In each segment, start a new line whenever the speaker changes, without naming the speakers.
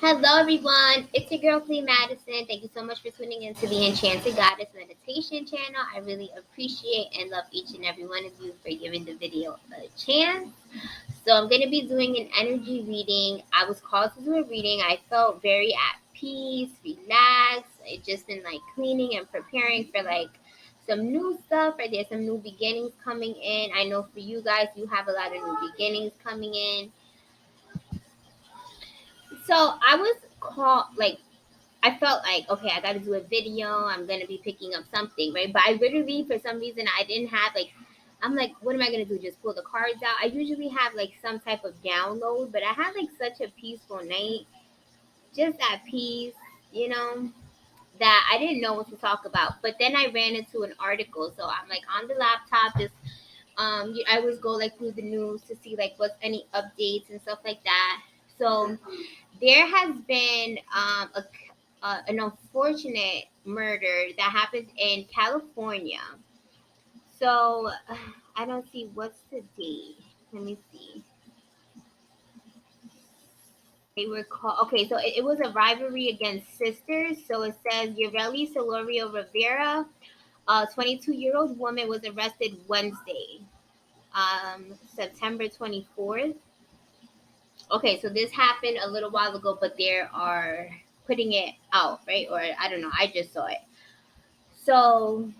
Hello, everyone. It's your girl, Clee Madison. Thank you so much for tuning into the Enchanted Goddess Meditation channel. I really appreciate and love each and every one of you for giving the video a chance. So, I'm going to be doing an energy reading. I was called to do a reading. I felt very at peace, relaxed. I just been like cleaning and preparing for like some new stuff, right? There's some new beginnings coming in. I know for you guys, you have a lot of new beginnings coming in. So, I was called like I felt like, okay, I got to do a video. I'm going to be picking up something, right? But I literally, for some reason, I didn't have like, I'm like, what am I going to do? Just pull the cards out? I usually have like some type of download, but I had like such a peaceful night, just at peace, you know, that I didn't know what to talk about. But then I ran into an article. So I'm like on the laptop, just, I always go like through the news to see like what's any updates and stuff like that. So there has been an unfortunate murder that happened in California. So I don't see what's the date. Let me see. They were called. Okay, so it was a rivalry against sisters. So it says Yareli Solorio Rivera, a 22-year-old woman, was arrested Wednesday, September 24th. Okay, so this happened a little while ago, but they are putting it out, right? Or I don't know. I just saw it. So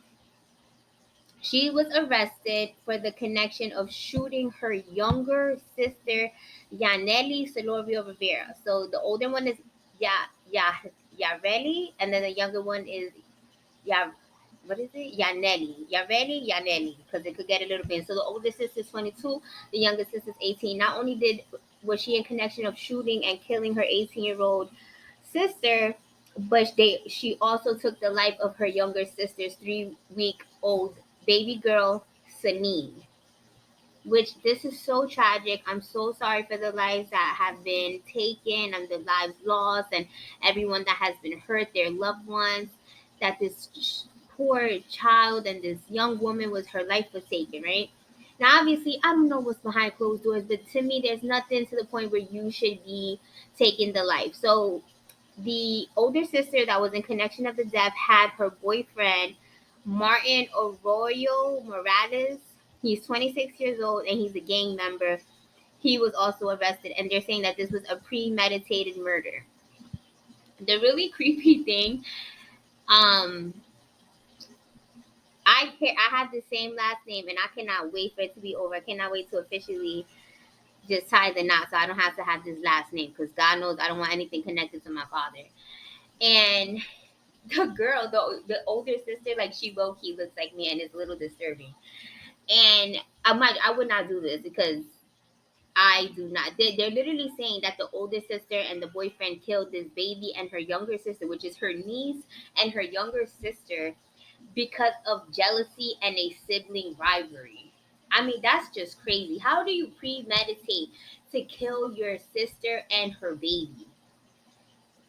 she was arrested for the connection of shooting her younger sister, Yaneli Solorio Rivera. So the older one is Yareli, and then the younger one is Ya. What is it? Yaneli, because it could get a little bit. So the older sister is 22, the younger sister is 18. Not only was she in connection of shooting and killing her 18-year-old sister, but she also took the life of her younger sister's 3-week old baby girl, Sanine. Which this is so tragic. I'm so sorry for the lives that have been taken and the lives lost and everyone that has been hurt, their loved ones. That this poor child and this young woman was her life was taken, right? Now, obviously, I don't know what's behind closed doors, but to me, there's nothing to the point where you should be taking the life. So the older sister that was in connection of the death had her boyfriend, Martin Arroyo Morales. He's 26 years old and he's a gang member. He was also arrested, and they're saying that this was a premeditated murder. The really creepy thing, um, I have the same last name, and I cannot wait for it to be over. I cannot wait to officially just tie the knot, so I don't have to have this last name because God knows I don't want anything connected to my father. And the girl, the older sister, like she low key looks like me, and it's a little disturbing. And I would not do this because I do not. They're literally saying that the older sister and the boyfriend killed this baby and her younger sister, which is her niece and her younger sister, because of jealousy and a sibling rivalry. I mean, that's just crazy. How do you premeditate to kill your sister and her baby?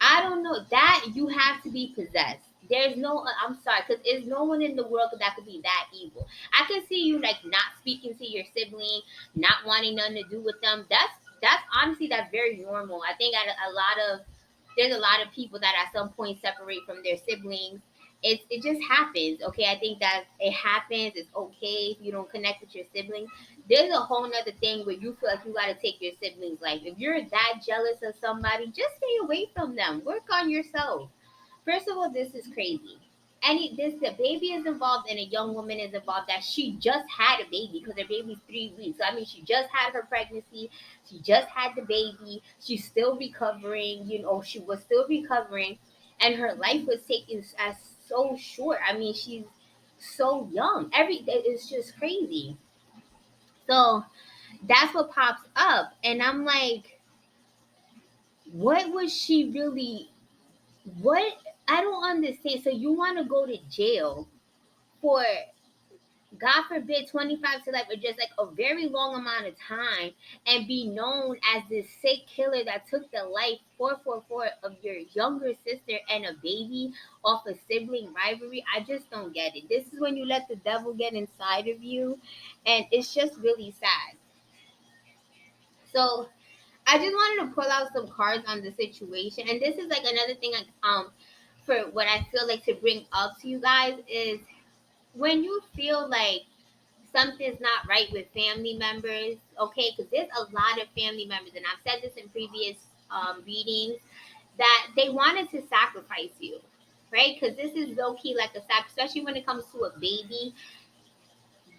I don't know. That you have to be possessed. There's no, I'm sorry, because there's no one in the world that could be that evil. I can see you like not speaking to your sibling, not wanting nothing to do with them. That's honestly that's very normal. I think at a lot of there's a lot of people that at some point separate from their siblings. It just happens. Okay, I think that it happens. It's okay if you don't connect with your siblings. There's a whole nother thing where you feel like you gotta take your siblings' life. If you're that jealous of somebody, just stay away from them. Work on yourself. First of all, this is crazy. The baby is involved and a young woman is involved that she just had a baby because her baby's 3 weeks. So I mean she just had her pregnancy, she just had the baby, she's still recovering, she was still recovering, and her life was taken as so short. I mean, she's so young. Every day is just crazy. So that's what pops up. And I'm like, what was she really? What? I don't understand. So you want to go to jail for, God forbid, 25 to life, or just like a very long amount of time, and be known as this sick killer that took the life 444 of your younger sister and a baby off a sibling rivalry? I just don't get it. This is when you let the devil get inside of you, and it's just really sad. So I just wanted to pull out some cards on the situation, and this is like another thing, like for what I feel like to bring up to you guys is when you feel like something's not right with family members, okay? Because there's a lot of family members, and I've said this in previous readings, that they wanted to sacrifice you, right? Because this is low key like a sac, especially when it comes to a baby.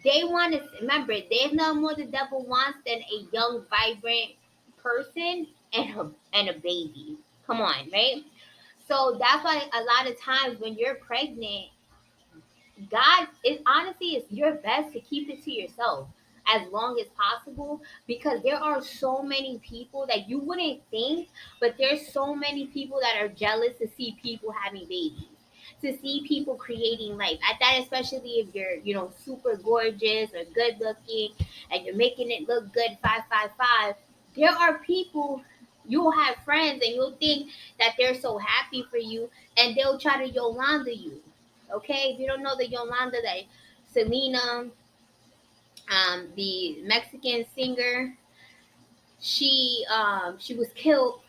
They want to remember there's no more the devil wants than a young, vibrant person and a baby. Come on, right? So that's why a lot of times when you're pregnant, God, it honestly is your best to keep it to yourself as long as possible, because there are so many people that you wouldn't think, but there's so many people that are jealous to see people having babies, to see people creating life. At that, especially if you're, super gorgeous or good looking and you're making it look good 555. There are people, you'll have friends and you'll think that they're so happy for you, and they'll try to Yolanda you. Okay, if you don't know the Yolanda, that Selena, the Mexican singer, she was killed,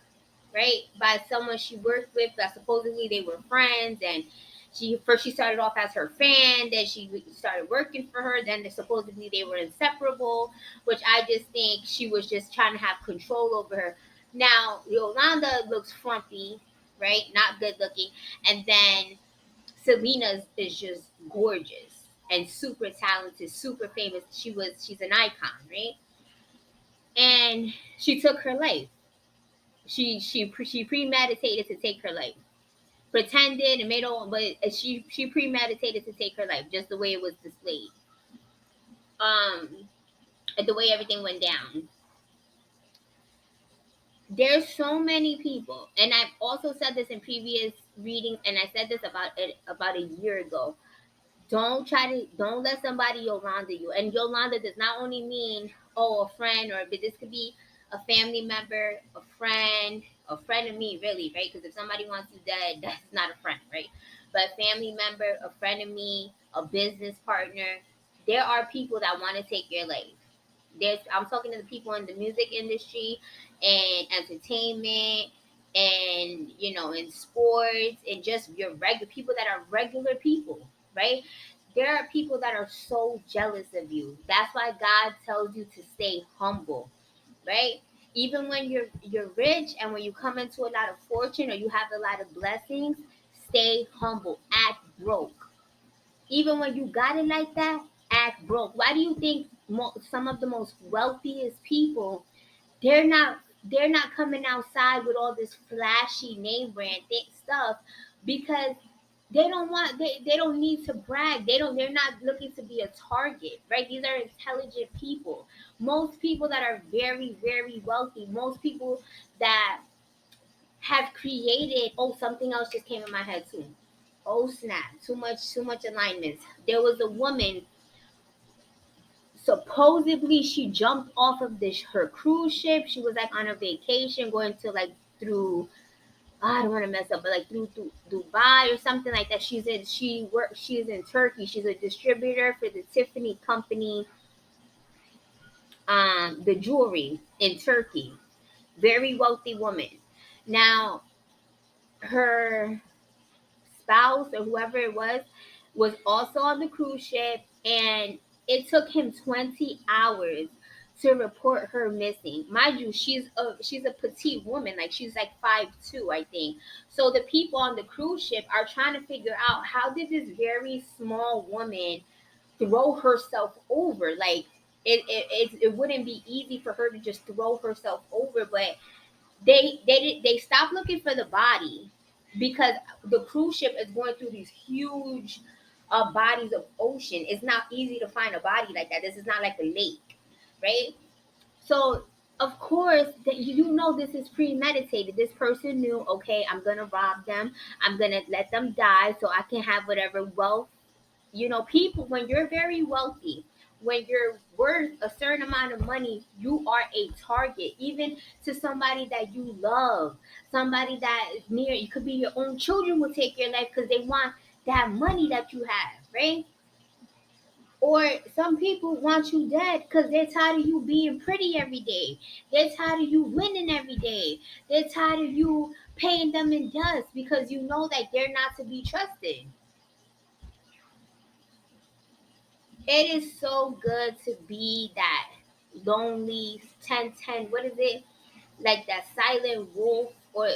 right, by someone she worked with that supposedly they were friends. And she started off as her fan, then she started working for her, then supposedly they were inseparable, which I just think she was just trying to have control over her. Now Yolanda looks frumpy, right, not good looking, and then Selena is just gorgeous and super talented, super famous. She's an icon, right? And she took her life. She premeditated to take her life. Pretended and made all, but she premeditated to take her life, just the way it was displayed. Um, the way everything went down. There's so many people, and I've also said this in previous readings, and I said this about a year ago. Don't let somebody Yolanda you. And Yolanda does not only mean, oh, a friend, but this could be a family member, a friend of me, really, right? Because if somebody wants you dead, that's not a friend, right? But family member, a friend of me, a business partner. There are people that want to take your life. I'm talking to the people in the music industry and entertainment, and in sports, and just your regular people that are regular people, right? There are people that are so jealous of you. That's why God tells you to stay humble, right? Even when you're rich, and when you come into a lot of fortune or you have a lot of blessings, stay humble, act broke. Even when you got it like that, act broke. Why do you think some of the most wealthiest people, they're not coming outside with all this flashy name brand stuff? Because they don't need to brag. They're not looking to be a target, right? These are intelligent people. Most people that are very, very wealthy, most people that have created, oh, something else just came in my head too. Oh snap, too much alignments. There was a woman, supposedly she jumped off of her cruise ship. She was like on a vacation going to like through, I don't want to mess up, but like through Dubai or something like that. She's in Turkey. She's a distributor for the Tiffany company, the jewelry in Turkey. Very wealthy woman. Now her spouse or whoever it was also on the cruise ship, and it took him 20 hours to report her missing. Mind you, she's a petite woman, like she's like 5'2", I think. So the people on the cruise ship are trying to figure out, how did this very small woman throw herself over? Like it wouldn't be easy for her to just throw herself over, but they stopped looking for the body, because the cruise ship is going through these huge bodies of ocean. It's not easy to find a body like that. This is not like a lake, right? So of course that this is premeditated. This person knew, okay, I'm gonna rob them, I'm gonna let them die so I can have whatever wealth. People, when you're very wealthy, when you're worth a certain amount of money, you are a target, even to somebody that you love, somebody that is near. It could be your own children will take your life because they want that money that you have, right? Or some people want you dead because they're tired of you being pretty every day. They're tired of you winning every day. They're tired of you paying them in dust because you know that they're not to be trusted. It is so good to be that lonely 10-10. What is it? Like that silent wolf, or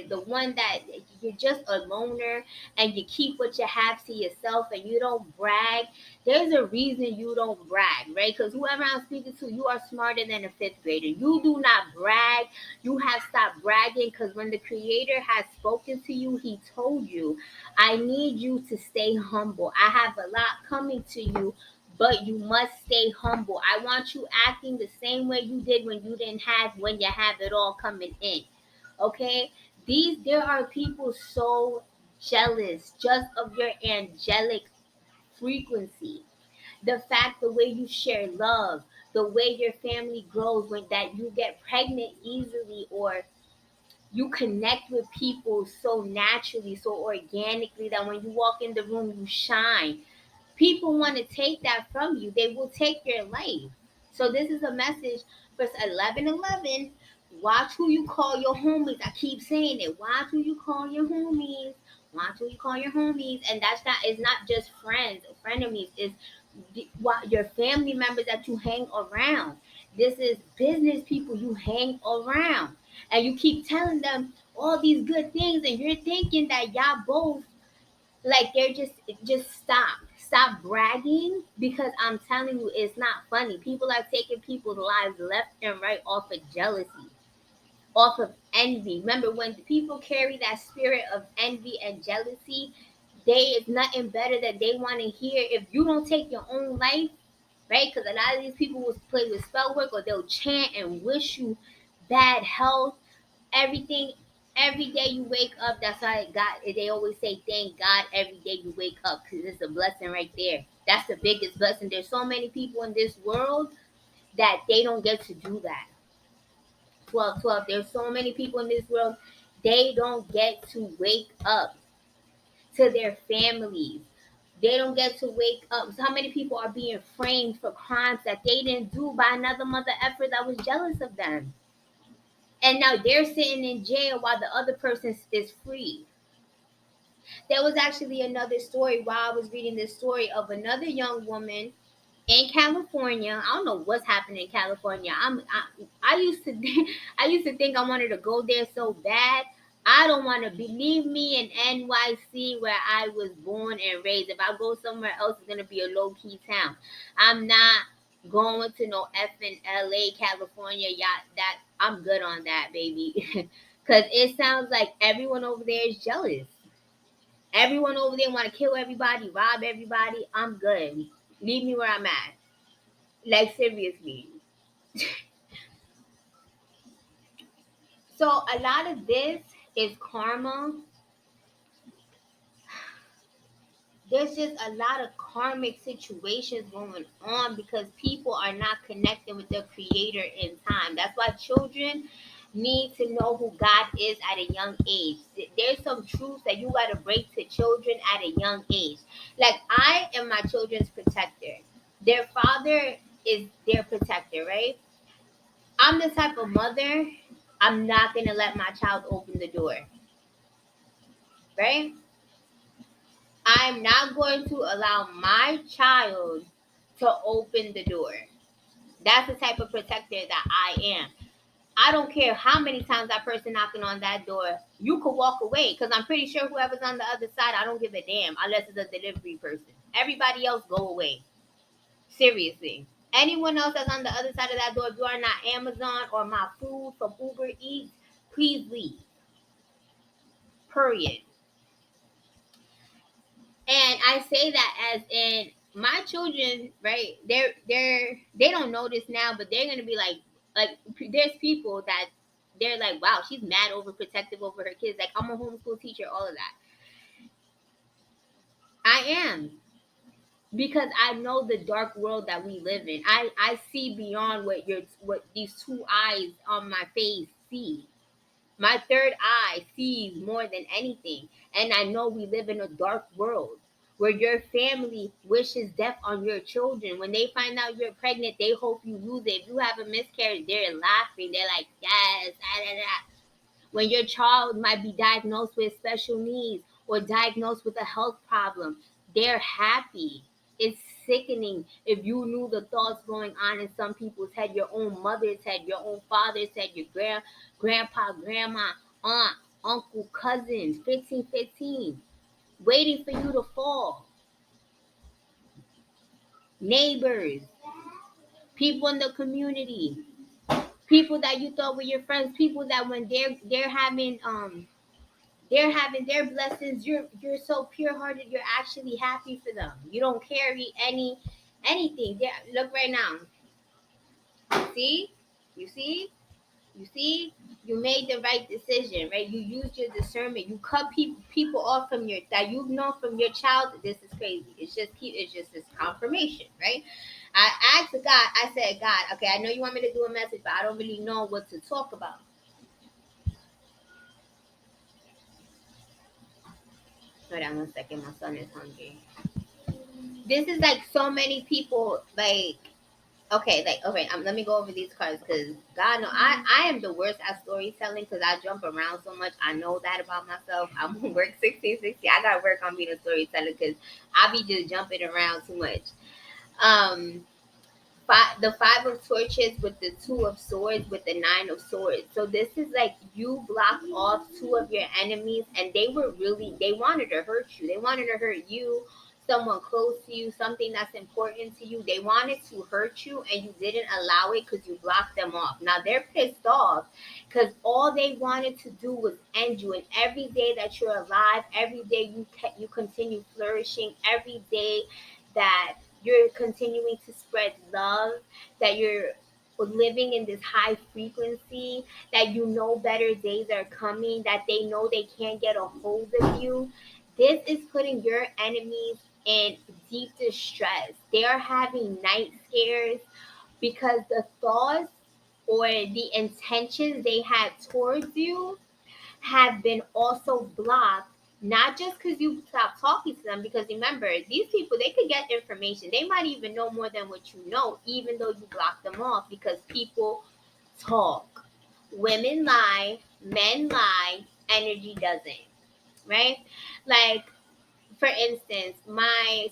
the one that you're just a loner and you keep what you have to yourself and you don't brag. There's a reason you don't brag, right? Because whoever I'm speaking to, you are smarter than a fifth grader. You do not brag. You have stopped bragging because when the creator has spoken to you, he told you, I need you to stay humble. I have a lot coming to you, but you must stay humble. I want you acting the same way you did when you didn't have, when you have it all coming in. Okay? There are people so jealous just of your angelic frequency. The fact, the way you share love, the way your family grows, when that you get pregnant easily, or you connect with people so naturally, so organically, that when you walk in the room you shine. People want to take that from you. They will take your life. So this is a message for 1111. Watch who you call your homies. I keep saying it. Watch who you call your homies. Watch who you call your homies. And that's not, it's not just friends, frenemies. It's what your family members that you hang around. This is business people you hang around. And you keep telling them all these good things, and you're thinking that y'all both, like, they're just stop bragging, because I'm telling you, it's not funny. People are taking people's lives left and right off of jealousy, off of envy. Remember, when people carry that spirit of envy and jealousy, they is nothing better that they want to hear. If you don't take your own life, right? Because a lot of these people will play with spell work, or they'll chant and wish you bad health, everything. Every day you wake up, that's why God, they always say thank God every day you wake up, because it's a blessing right there. That's the biggest blessing. There's so many people in this world that they don't get to do that. 12, 12. There's so many people in this world, they don't get to wake up to their families. They don't get to wake up. So how many people are being framed for crimes that they didn't do by another mother effer that was jealous of them? And now they're sitting in jail while the other person is free. There was actually another story while I was reading this story of another young woman in California. I don't know what's happening in California. I used to I used to think I wanted to go there so bad. I don't want to believe me in NYC where I was born and raised. If I go somewhere else, it's gonna be a low key town. I'm not going to no effing LA, California. Yeah, that I'm good on that, baby. Cause it sounds like everyone over there is jealous. Everyone over there want to kill everybody, rob everybody. I'm good. Leave me where I'm at. Like, seriously. So a lot of this is karma. There's just a lot of karmic situations going on because people are not connecting with their creator in time. That's why children need to know who God is at a young age. There's some truths that you got to break to children at a young age. Like, I am my children's protector. Their father is their protector, right? I'm the type of mother, I'm not going to let my child open the door, right? I'm not going to allow my child to open the door. That's the type of protector that I am. I don't care how many times that person knocking on that door. You could walk away, because I'm pretty sure whoever's on the other side, I don't give a damn unless it's a delivery person. Everybody else go away. Seriously. Anyone else that's on the other side of that door, if you are not Amazon or my food from Uber Eats, please leave. Period. And I say that as in my children, right? They don't know this now, but they're gonna be like there's people that they're like, wow, she's mad overprotective over her kids. Like, I'm a homeschool teacher, all of that. I am, because I know the dark world that we live in. I see beyond what these two eyes on my face see. My third eye sees more than anything, and I know we live in a dark world. where your family wishes death on your children. When they find out you're pregnant, they hope you lose it. If you have a miscarriage, they're laughing. They're like, yes, da, da, da. When your child might be diagnosed with special needs or diagnosed with a health problem, they're happy. It's sickening if you knew the thoughts going on in some people's head, your own mother's head, your own father's head, your grandpa, grandma, aunt, uncle, cousins, 15, waiting for you to fall. Neighbors, people in the community, people that you thought were your friends, people that when they're having their blessings, you're so pure hearted, you're actually happy for them. You don't carry anything. Look right now. See? You see? You see? You made the right decision, right? You used your discernment. You cut people off from your that you've known from your childhood. This is crazy. It's just this confirmation, right? I asked God, I said, God, okay, I know you want me to do a message, but I don't really know what to talk about. Hold on 1 second, my son is hungry. This is like so many people like okay, like okay, let me go over these cards because God know I am the worst at storytelling because I jump around so much. I know that about myself. I'm gonna work 1660. I gotta work on being a storyteller because I be just jumping around too much. Um, the 5 of torches with the 2 of swords with the 9 of swords. So this is like you blocked off 2 of your enemies, and they wanted to hurt you. They wanted to hurt you, someone close to you, something that's important to you. They wanted to hurt you, and you didn't allow it because you blocked them off. Now they're pissed off because all they wanted to do was end you. And every day that you're alive, every day you continue flourishing, every day that you're continuing to spread love, that you're living in this high frequency, that you know better days are coming, that they know they can't get a hold of you. This is putting your enemies in deep distress. They are having night scares because the thoughts or the intentions they had towards you have been also blocked, not just because you stopped talking to them, because remember, these people, they could get information. They might even know more than what you know, even though you block them off, because people talk. Women lie, men lie, energy doesn't, right? Like, for instance, my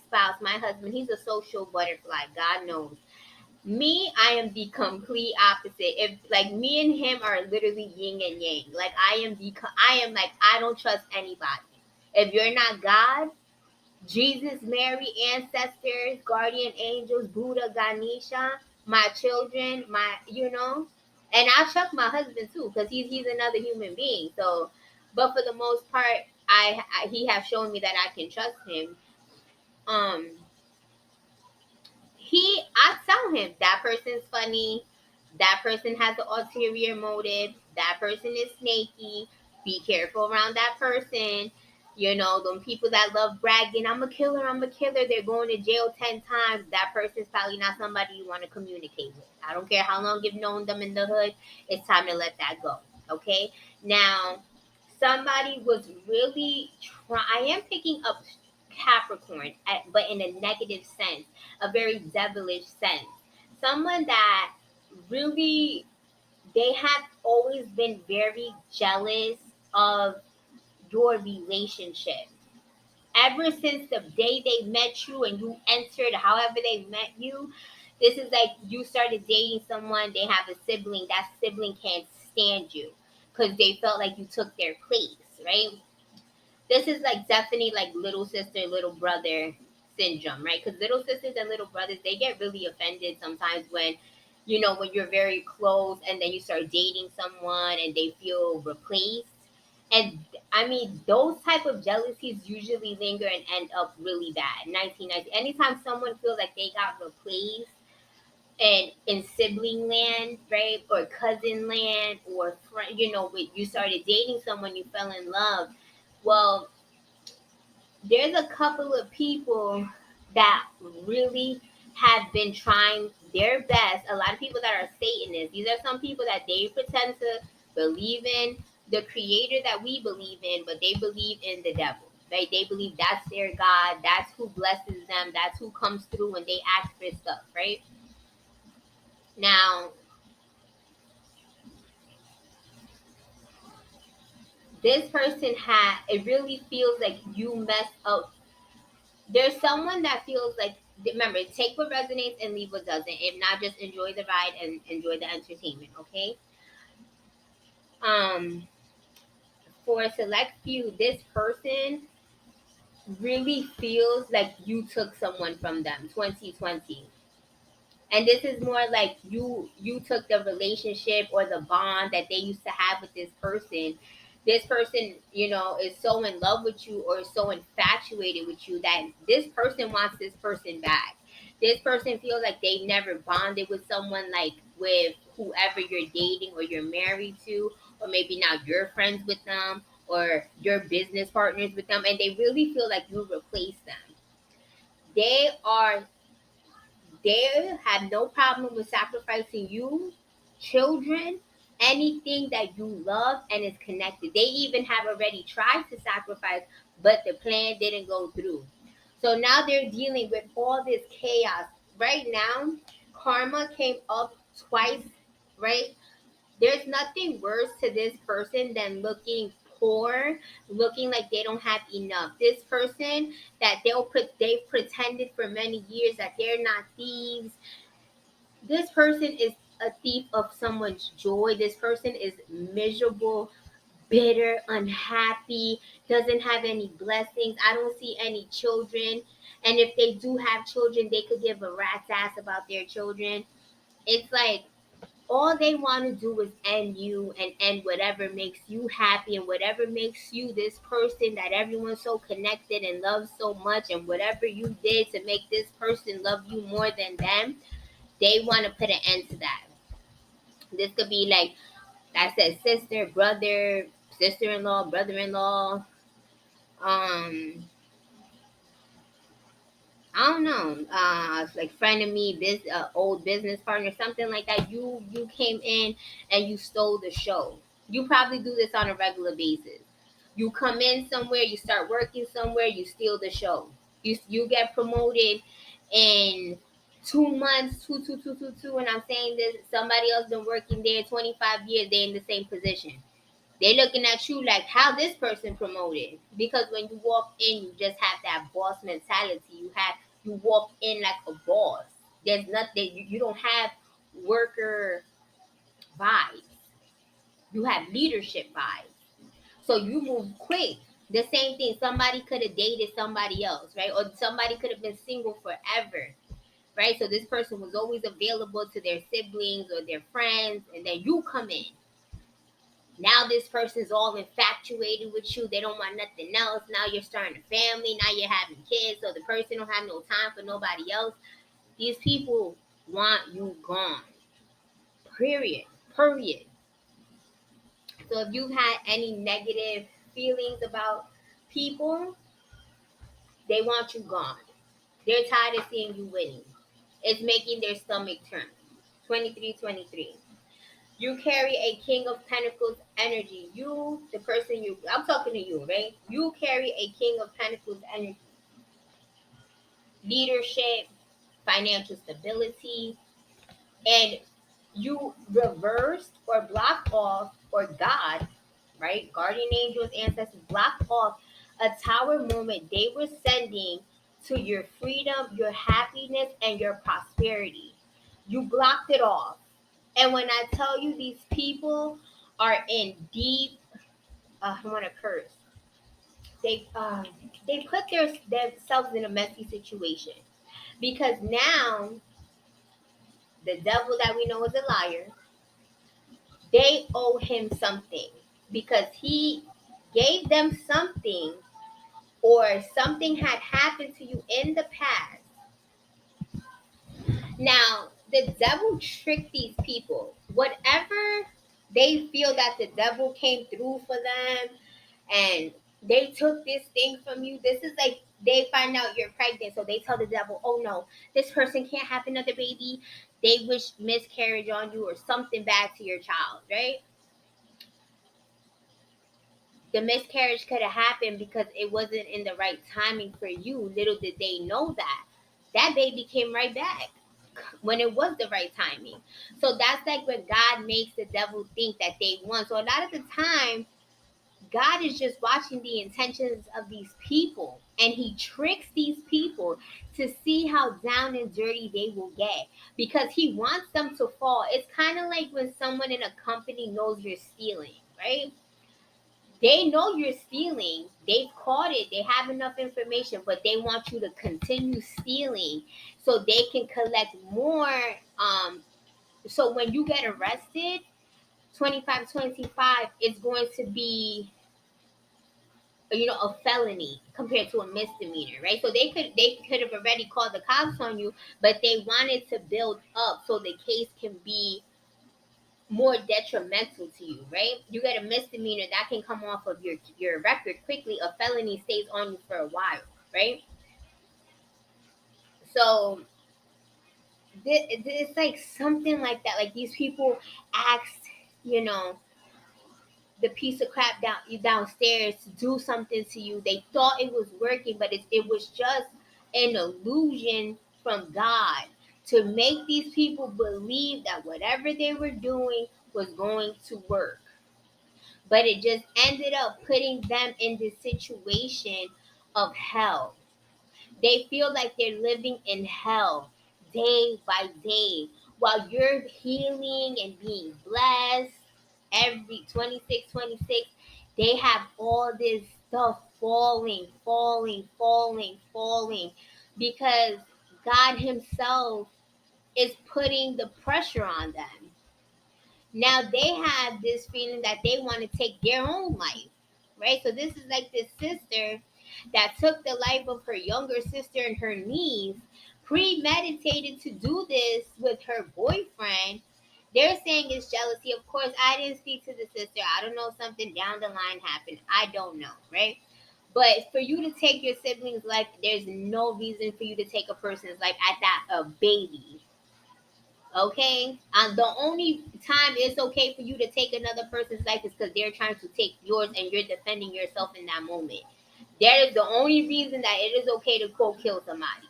spouse, my husband, he's a social butterfly. God knows. Me, I am the complete opposite. If like me and him are literally yin and yang. Like I am like I don't trust anybody. If you're not God, Jesus, Mary, ancestors, guardian angels, Buddha, Ganesha, my children, and I trust my husband too because he's another human being. So, but for the most part, he have shown me that I can trust him. Um, I tell him that person's funny, that person has an ulterior motive, that person is snaky, be careful around that person. Them people that love bragging, I'm a killer, they're going to jail 10 times. That person's probably not somebody you want to communicate with. I don't care how long you've known them in the hood, it's time to let that go. Okay? Now, somebody was really trying, I am picking up Capricorn, but in a negative sense, a very devilish sense. Someone that really, they have always been very jealous of your relationship. Ever since the day they met you and you entered, however they met you, this is like you started dating someone, they have a sibling, that sibling can't stand you because they felt like you took their place, right? This is like definitely like little sister, little brother syndrome, right? Because little sisters and little brothers, they get really offended sometimes when you're very close and then you start dating someone and they feel replaced. And I mean, those type of jealousies usually linger and end up really bad. 1990. Anytime someone feels like they got replaced and in sibling land, right, or cousin land, or friend, when you started dating someone, you fell in love. Well, there's a couple of people that really have been trying their best. A lot of people that are Satanists. These are some people that they pretend to believe in the creator that we believe in, but they believe in the devil. right? They believe that's their God, that's who blesses them, that's who comes through when they ask for stuff, right? Now, this person it really feels like you messed up. There's someone that feels like, remember, take what resonates and leave what doesn't. If not, just enjoy the ride and enjoy the entertainment, okay? Um, for a select few, this person really feels like you took someone from them, 2020. And this is more like you took the relationship or the bond that they used to have with this person, is so in love with you or so infatuated with you that this person wants this person back. This person feels like they never bonded with someone, like with whoever you're dating or you're married to, or maybe now you're friends with them or you're business partners with them, and they really feel like you replaced them. They have no problem with sacrificing you, children, anything that you love and is connected. They even have already tried to sacrifice, but the plan didn't go through. So now they're dealing with all this chaos. Right now, karma came up twice, right? There's nothing worse to this person than looking poor, looking like they don't have enough. This person that they've pretended for many years that they're not thieves. This person is a thief of someone's joy. This person is miserable, bitter, unhappy, doesn't have any blessings. I don't see any children. And if they do have children, they could give a rat's ass about their children. It's like all they want to do is end you and end whatever makes you happy and whatever makes you this person that everyone's so connected and loves so much, and whatever you did to make this person love you more than them, they want to put an end to that. This could be like I said, sister, brother, sister-in-law, brother-in-law, um I don't know, like friend of me, old business partner, something like that. You came in and you stole the show. You probably do this on a regular basis. You come in somewhere, you start working somewhere, you steal the show. You get promoted in 2 months, two, and I'm saying this. Somebody else been working there 25 years. They in the same position. They looking at you like how this person promoted, because when you walk in, you just have that boss mentality. You walk in like a boss. There's nothing, you don't have worker vibes. You have leadership vibes. So you move quick. The same thing. Somebody could have dated somebody else, right? Or somebody could have been single forever, right? So this person was always available to their siblings or their friends, and then you come in. Now this person's all infatuated with you. They don't want nothing else. Now you're starting a family. Now you're having kids. So the person don't have no time for nobody else. These people want you gone. Period. Period. So if you've had any negative feelings about people, they want you gone. They're tired of seeing you winning. It's making their stomach turn. 2323. You carry a King of Pentacles energy. The person I'm talking to you, right? You carry a King of Pentacles energy. Leadership, financial stability, and you reversed or blocked off, or God, right? Guardian angels, ancestors blocked off a tower moment they were sending to your freedom, your happiness, and your prosperity. You blocked it off. And when I tell you these people are in deep, I want to curse. They they put themselves in a messy situation, because now the devil that we know is a liar. They owe him something because he gave them something, or something had happened to you in the past. Now, the devil tricked these people. Whatever they feel that the devil came through for them and they took this thing from you. This is like they find out you're pregnant, so they tell the devil, oh no, this person can't have another baby. They wish miscarriage on you or something bad to your child, right? The miscarriage could have happened because it wasn't in the right timing for you. Little did they know that baby came right back when it was the right timing. So that's like when God makes the devil think that they won. So a lot of the time, God is just watching the intentions of these people, and he tricks these people to see how down and dirty they will get because he wants them to fall. It's kind of like when someone in a company knows you're stealing, right? They know you're stealing. They've caught it. They have enough information, but they want you to continue stealing so they can collect more. So when you get arrested, 25 is going to be, a felony compared to a misdemeanor, right? So they could have already called the cops on you, but they wanted to build up so the case can be more detrimental to you, right? You get a misdemeanor that can come off of your record quickly. A felony stays on you for a while, right? So it's like something like that. Like these people asked, you know, the piece of crap downstairs to do something to you. They thought it was working, but it was just an illusion from God to make these people believe that whatever they were doing was going to work. But it just ended up putting them in this situation of hell. They feel like they're living in hell day by day while you're healing and being blessed. Every 26, they have all this stuff falling because God Himself is putting the pressure on them. Now they have this feeling that they want to take their own life, right? So this is like this sister that took the life of her younger sister and her niece, premeditated to do this with her boyfriend. They're saying it's jealousy. Of course, I didn't speak to the sister. I don't know, something down the line happened. I don't know, right? But for you to take your sibling's life, there's no reason for you to take a person's life at that a baby. Okay, the only time it's okay for you to take another person's life is because they're trying to take yours and you're defending yourself in that moment. That is the only reason that it is okay to go kill somebody.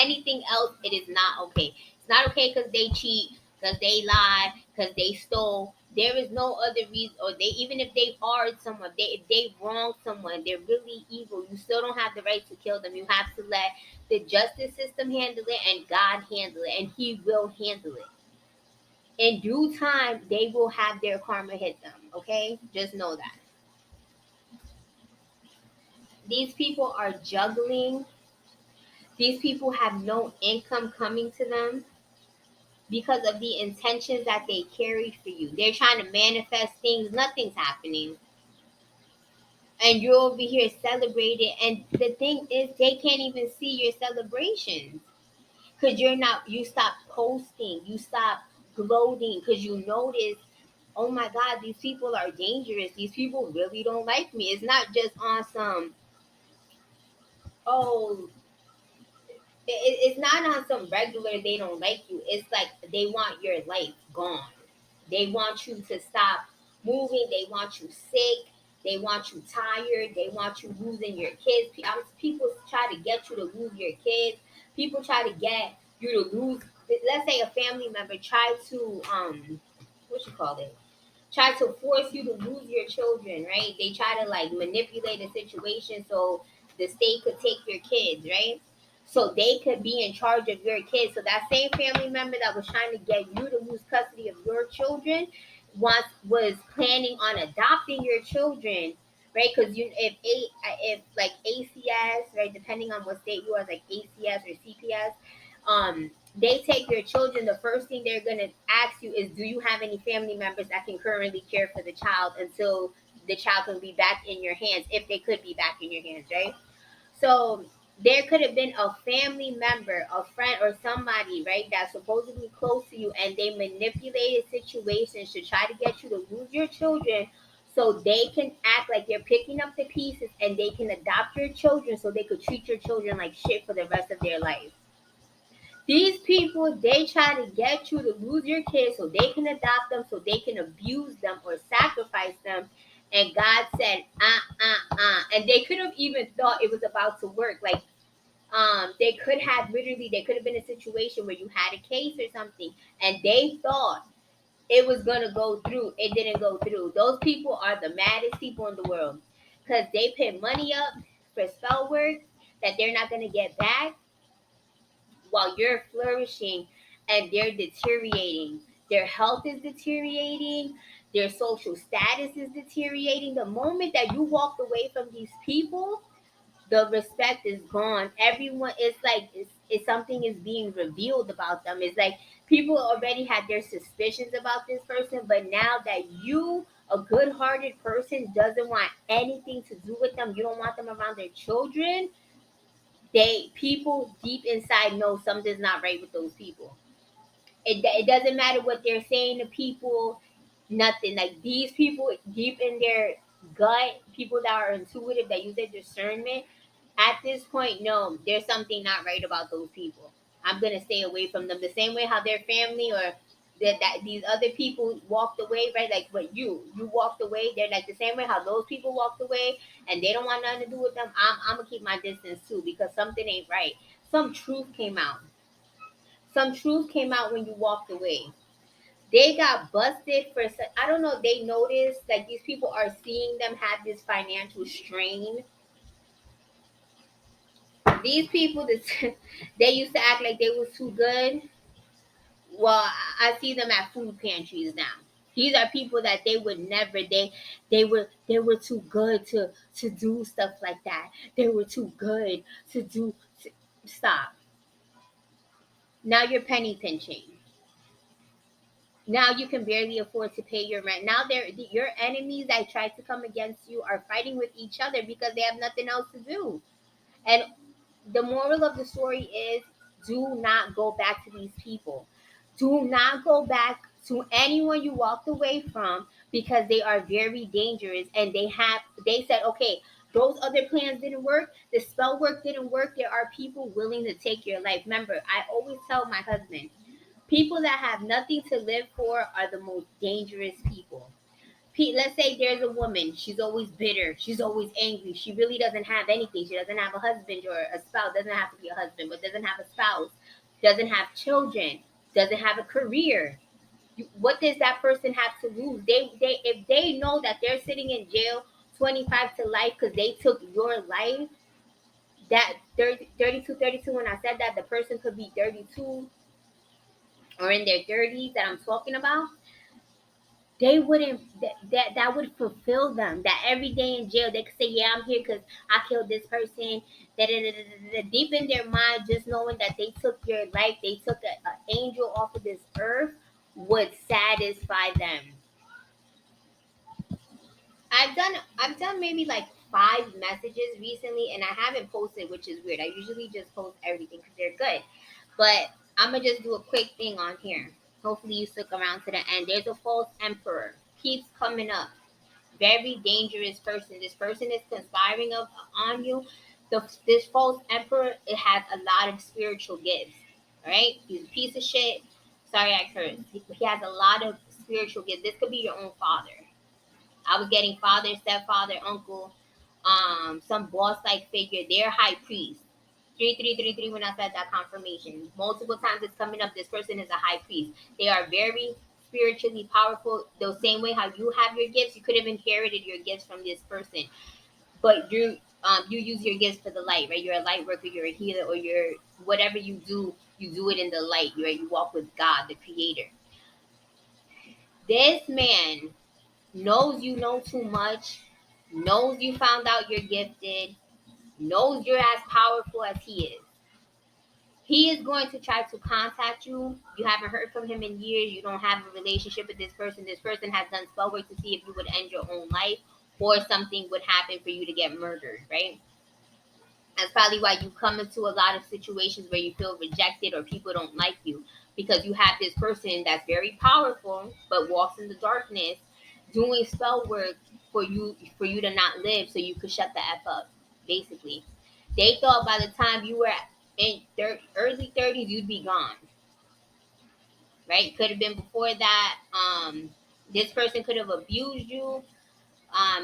Anything else, it is not okay. It's not okay because they cheat, because they lie, because they stole. There is no other reason, or they, even if they harmed someone, if they wronged someone, they're really evil. You still don't have the right to kill them. You have to let the justice system handle it and God handle it, and He will handle it. In due time, they will have their karma hit them. Okay, just know that these people are juggling. These people have no income coming to them because of the intentions that they carry for you. They're trying to manifest things, nothing's happening. And you're over here celebrating. And the thing is, they can't even see your celebrations because you stop posting, you stop gloating because you notice, oh my God, these people are dangerous. These people really don't like me. It's not just on some, oh, it's not on some regular they don't like you. It's like they want your life gone. They want you to stop moving. They want you sick. They want you tired. They want you losing your kids. People try to get you to lose your kids. People try to get you to lose. Let's say a family member tried to what you call it? Try to force you to lose your children, right? They try to like manipulate the situation so the state could take your kids, right? So they could be in charge of your kids. So that same family member that was trying to get you to lose custody of your children was planning on adopting your children, right? Because if like ACS, right, depending on what state you are, like ACS or CPS, they take your children. The first thing they're gonna ask you is, do you have any family members that can currently care for the child until the child can be back in your hands, if they could be back in your hands, right? So there could have been a family member, a friend, or somebody, right, that's supposedly close to you, and they manipulated situations to try to get you to lose your children so they can act like they're picking up the pieces and they can adopt your children so they could treat your children like shit for the rest of their life. These people, they try to get you to lose your kids so they can adopt them, so they can abuse them or sacrifice them. And God said, and they could have even thought it was about to work. Like, they could have literally, they could have been a situation where you had a case or something, and they thought it was gonna go through. It didn't go through. Those people are the maddest people in the world because they put money up for spell work that they're not gonna get back while you're flourishing, and they're deteriorating. Their health is deteriorating. Their social status is deteriorating. The moment that you walk away from these people, the respect is gone. Everyone, it's like it's something is being revealed about them. It's like people already had their suspicions about this person, but now that you, a good-hearted person, doesn't want anything to do with them, you don't want them around their children. They people deep inside know something's not right with those people. It doesn't matter what they're saying to people, nothing. Like these people deep in their gut, people that are intuitive, that use their discernment, at this point, no, there's something not right about those people. I'm gonna stay away from them. The same way how their family or that these other people walked away, right? Like what you walked away. They're like the same way how those people walked away, and they don't want nothing to do with them. I'm gonna keep my distance too because something ain't right. Some truth came out. Some truth came out when you walked away. They got busted for. I don't know. They noticed like these people are seeing them have this financial strain. These people that they used to act like they was too good. Well, I see them at food pantries now. These are people that they would never. They were too good to do stuff like that. They were too good to do. Stop. Now you're penny pinching. Now you can barely afford to pay your rent. Now your enemies that try to come against you are fighting with each other because they have nothing else to do. And the moral of the story is, do not go back to these people. Do not go back to anyone you walked away from because they are very dangerous, and they said, okay, those other plans didn't work, the spell work didn't work, there are people willing to take your life. Remember, I always tell my husband, people that have nothing to live for are the most dangerous people. Let's say there's a woman, she's always bitter, she's always angry, she really doesn't have anything, she doesn't have a husband or a spouse, doesn't have to be a husband, but doesn't have a spouse, doesn't have children, doesn't have a career. What does that person have to lose? They if they know that they're sitting in jail 25 to life because they took your life, that 30, 32, 32. When I said that, the person could be 32 or in their 30s that I'm talking about. They wouldn't, that would fulfill them, that every day in jail they could say, yeah, I'm here because I killed this person. Deep in their mind, just knowing that they took your life, they took an angel off of this earth, would satisfy them. I've done maybe like 5 messages recently, and I haven't posted, which is weird. I usually just post everything because they're good, but I'm gonna just do a quick thing on here. Hopefully you stick around to the end. There's a false emperor, keeps coming up. Very dangerous person. This person is conspiring on you. This false emperor, it has a lot of spiritual gifts. All right, he's a piece of shit. Sorry, I cursed. He has a lot of spiritual gifts. This could be your own father. I was getting father, stepfather, uncle, some boss like figure. They're high priest. 3333 when I said that confirmation. Multiple times it's coming up. This person is a high priest. They are very spiritually powerful. The same way how you have your gifts, you could have inherited your gifts from this person. But you use your gifts for the light, right? You're a light worker, you're a healer, or you're whatever you do it in the light, right? You walk with God, the creator. This man knows you know too much, knows you found out you're gifted, knows you're as powerful as he is. He is going to try to contact you. You haven't heard from him in years. You don't have a relationship with this person. This person has done spell work to see if you would end your own life or something would happen for you to get murdered, right? That's probably why you come into a lot of situations where you feel rejected or people don't like you because you have this person that's very powerful but walks in the darkness doing spell work for you to not live so you could shut the F up, basically. They thought by the time you were in early 30s, you'd be gone. Right? Could have been before that. This person could have abused you,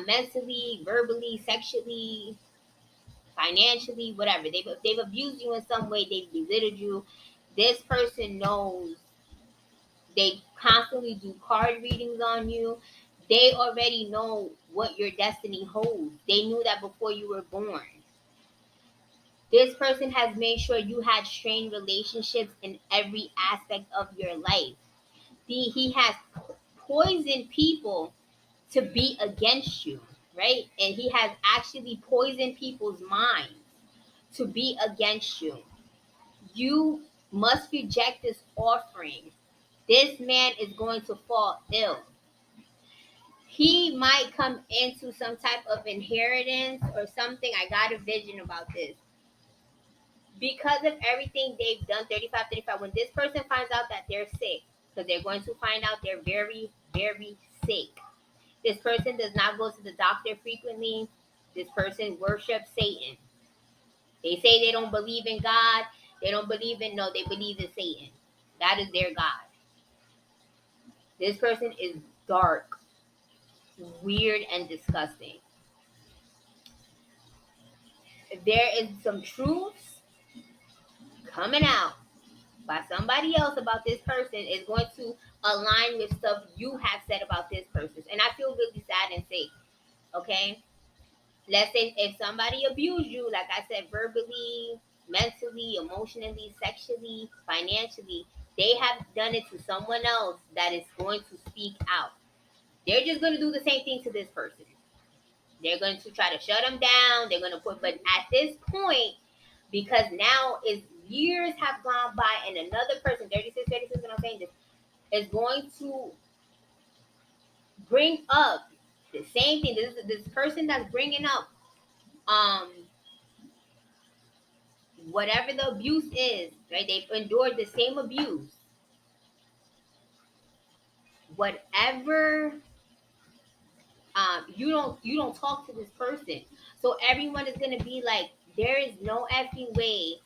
mentally, verbally, sexually, financially, whatever. They've abused you in some way. They've belittled you. This person knows. They constantly do card readings on you. They already know what your destiny holds. They knew that before you were born. This person has made sure you had strained relationships in every aspect of your life. He has poisoned people to be against you, right? And he has actually poisoned people's minds to be against you. You must reject this offering. This man is going to fall ill. He might come into some type of inheritance or something. I got a vision about this. Because of everything they've done, 35, 35. When this person finds out that they're sick, because they're going to find out they're very, very sick. This person does not go to the doctor frequently. This person worships Satan. They say they don't believe in God. They don't believe in, no, they believe in Satan. That is their God. This person is dark, weird, and disgusting. There is some truths coming out by somebody else about this person is going to align with stuff you have said about this person. And I feel really sad and sick. Okay? Let's say if somebody abused you, like I said, verbally, mentally, emotionally, sexually, financially, they have done it to someone else that is going to speak out. They're just going to do the same thing to this person. They're going to try to shut them down. They're going to put, but at this point, because now is years have gone by and another person, 36, 36, and I'm saying this, is going to bring up the same thing. This person that's bringing up um whatever the abuse is, right? They've endured the same abuse. Whatever, you don't talk to this person, so everyone is gonna be like, there is no effing way.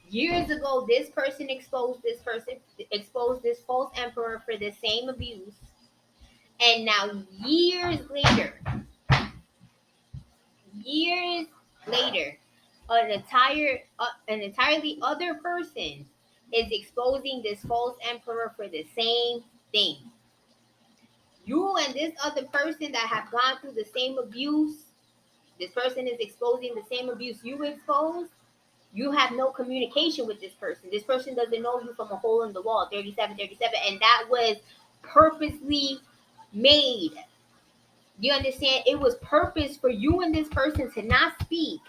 Years ago, this person exposed this false emperor for the same abuse, and now years later, an entirely other person is exposing this false emperor for the same thing. You and this other person that have gone through the same abuse, this person is exposing the same abuse you exposed. You have no communication with this person. This person doesn't know you from a hole in the wall, 37, 37, and that was purposely made. You understand? It was purpose for you and this person to not speak.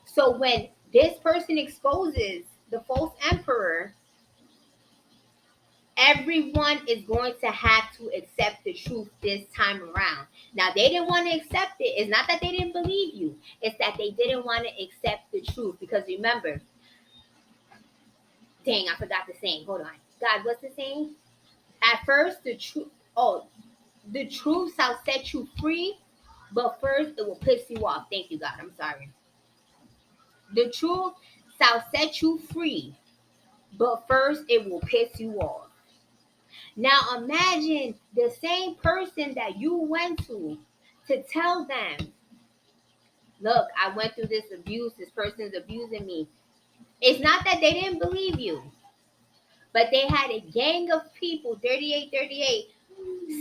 So when this person exposes the false emperor, everyone is going to have to accept the truth this time around. Now, they didn't want to accept it. It's not that they didn't believe you, it's that they didn't want to accept the truth. Because remember, dang, I forgot the saying. Hold on. God, what's the saying? At first, the truth shall set you free, but first it will piss you off. Thank you, God. I'm sorry. The truth shall set you free, but first it will piss you off. Now imagine the same person that you went to tell them, look, I went through this abuse, this person's abusing me. It's not that they didn't believe you, but they had a gang of people, 38, 38,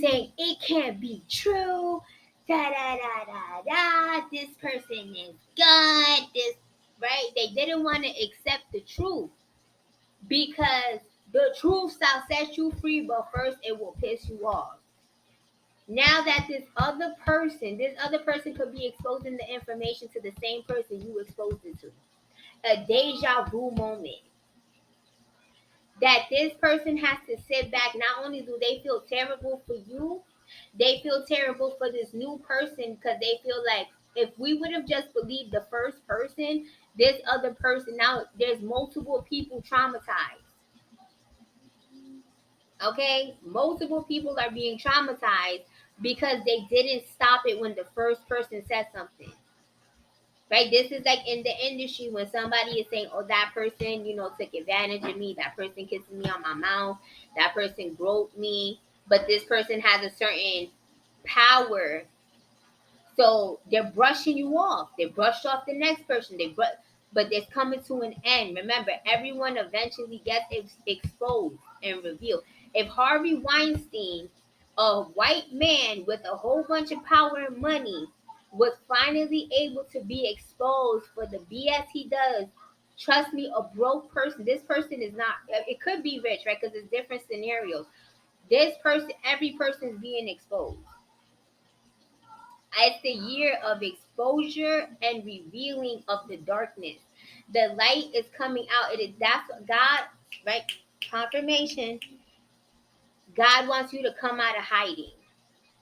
saying it can't be true. Da da da da da. This person is God. This, right? They didn't want to accept the truth because the truth shall set you free, but first it will piss you off. Now that this other person could be exposing the information to the same person you exposed it to. A deja vu moment. That this person has to sit back. Not only do they feel terrible for you, they feel terrible for this new person because they feel like if we would have just believed the first person, this other person, now there's multiple people traumatized. Okay? Multiple people are being traumatized because they didn't stop it when the first person said something. right? This is like in the industry when somebody is saying, oh, that person, took advantage of me. That person kissed me on my mouth. That person groped me. But this person has a certain power. So they're brushing you off. They brushed off the next person. But it's coming to an end. Remember, everyone eventually gets exposed and revealed. If Harvey Weinstein, a white man with a whole bunch of power and money, was finally able to be exposed for the BS he does, trust me, a broke person, this person is not, it could be rich, right? Because it's different scenarios. This person, every person is being exposed. It's the year of exposure and revealing of the darkness. The light is coming out. It is that's what God, right? Confirmation. God wants you to come out of hiding.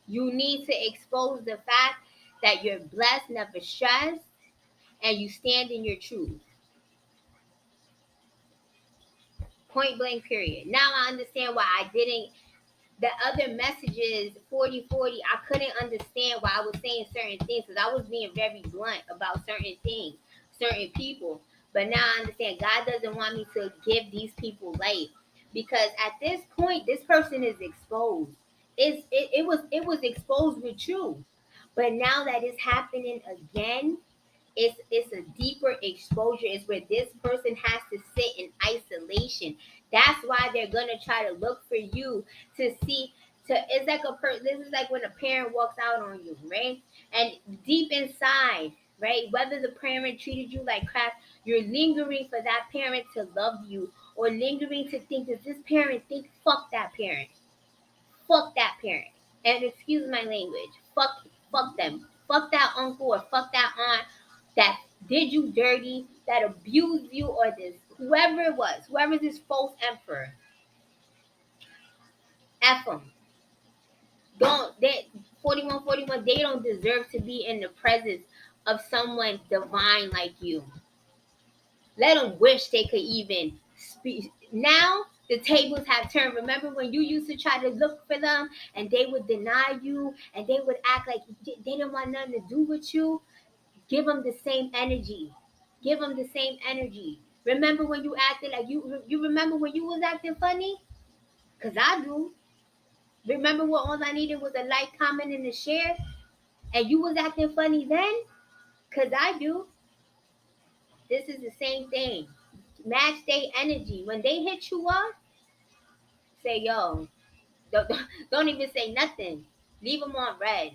You need to expose the fact that you're blessed, never stressed, and you stand in your truth. Point blank, period. Now I understand why I didn't. The other messages, 40/40, I couldn't understand why I was saying certain things because I was being very blunt about certain things, certain people. But now I understand God doesn't want me to give these people light because at this point, this person is exposed. It was exposed with truth, but now that it's happening again, it's a deeper exposure. It's where this person has to sit in isolation. That's why they're gonna try to look for you to see. It's like this is like when a parent walks out on you, right? And deep inside, right, whether the parent treated you like crap, you're lingering for that parent to love you, or lingering to think, does this parent think? Fuck that parent. And excuse my language. Fuck them. Fuck that uncle or fuck that aunt that did you dirty, that abused you, or this whoever it was, whoever's this false emperor. F them. Don't they 4141, they don't deserve to be in the presence of someone divine like you. Let them wish they could even speak. Now the tables have turned. Remember when you used to try to look for them and they would deny you and they would act like they didn't want nothing to do with you? Give them the same energy. Give them the same energy. Remember when you acted like you remember when you was acting funny? Cause I do. Remember what all I needed was a like, comment, and a share, and you was acting funny then? Cause I do. This is the same thing. Match day energy. When they hit you up, say yo. Don't even say nothing. Leave them on red.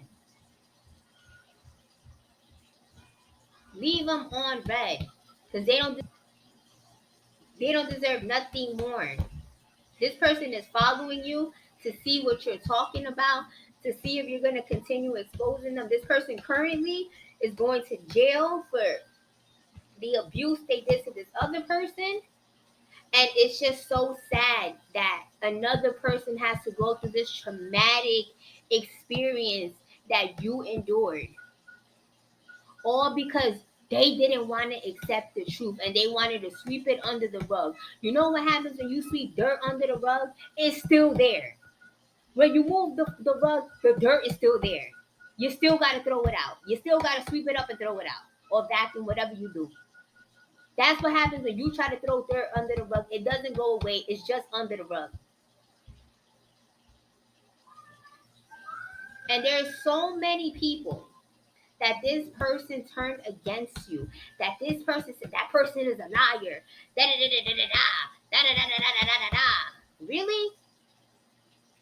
Leave them on red, cause they don't deserve nothing more. This person is following you to see what you're talking about, to see if you're going to continue exposing them. This person currently is going to jail for the abuse they did to this other person. And it's just so sad that another person has to go through this traumatic experience that you endured. All because they didn't want to accept the truth and they wanted to sweep it under the rug. You know what happens when you sweep dirt under the rug? It's still there. When you move the rug, the dirt is still there. You still got to throw it out. You still got to sweep it up and throw it out. Or vacuum, whatever you do. That's what happens when you try to throw dirt under the rug. It doesn't go away. It's just under the rug. And there's so many people that this person turned against you. That this person said that person is a liar. Da da da da da da da da da da da da da. Really?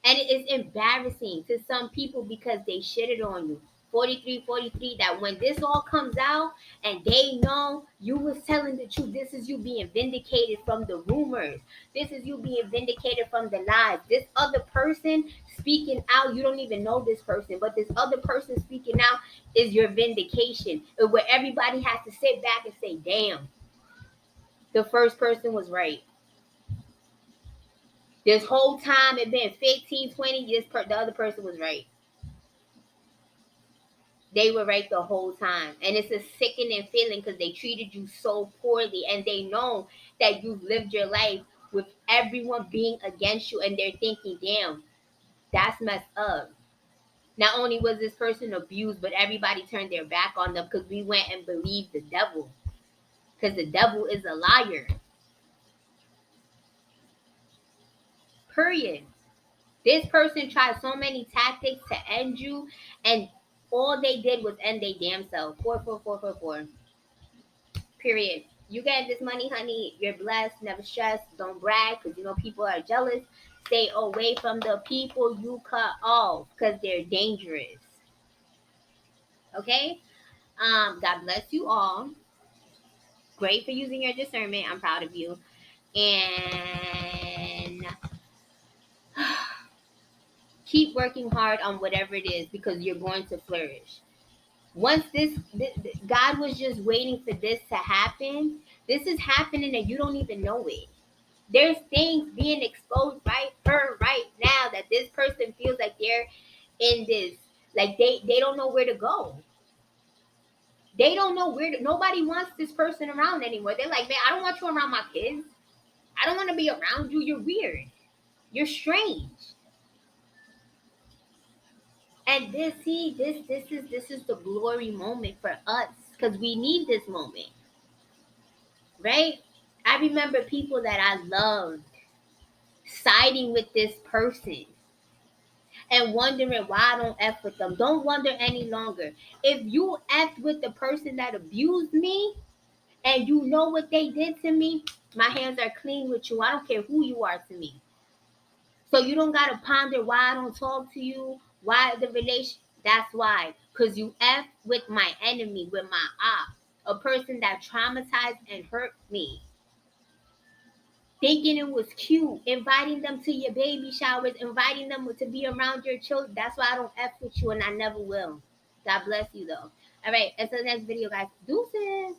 And it is embarrassing to some people because they shitted on you. 43, that when this all comes out and they know you was telling the truth, this is you being vindicated from the rumors. This is you being vindicated from the lies. This other person speaking out, you don't even know this person, but this other person speaking out is your vindication. Where everybody has to sit back and say, damn, the first person was right. This whole time it been 15, 20, the other person was right. They were right the whole time. And it's a sickening feeling because they treated you so poorly and they know that you've lived your life with everyone being against you and they're thinking, damn, that's messed up. Not only was this person abused, but everybody turned their back on them because we went and believed the devil. Because the devil is a liar. Period. This person tried so many tactics to end you, and all they did was end their damn self. 44444. Period. You get this money, honey. You're blessed. Never stress. Don't brag because you know people are jealous. Stay away from the people you cut off because they're dangerous. Okay? God bless you all. Great for using your discernment. I'm proud of you. And keep working hard on whatever it is because you're going to flourish. Once God was just waiting for this to happen. This is happening and you don't even know it. There's things being exposed right now that this person feels like they're in this, like they don't know where to go. They don't know where to, nobody wants this person around anymore. They're like, man, I don't want you around my kids. I don't want to be around you. You're weird. You're strange. And this is the glory moment for us because we need this moment, right? I remember people that I loved siding with this person and wondering why I don't F with them. Don't wonder any longer. If you F with the person that abused me and you know what they did to me, my hands are clean with you. I don't care who you are to me. So you don't gotta ponder why I don't talk to you, why the relation. That's why, cause you F with my enemy, with my op, a person that traumatized and hurt me. Thinking it was cute, inviting them to your baby showers, inviting them to be around your children. That's why I don't F with you, and I never will. God bless you, though. All right, until the next video, guys. Deuces.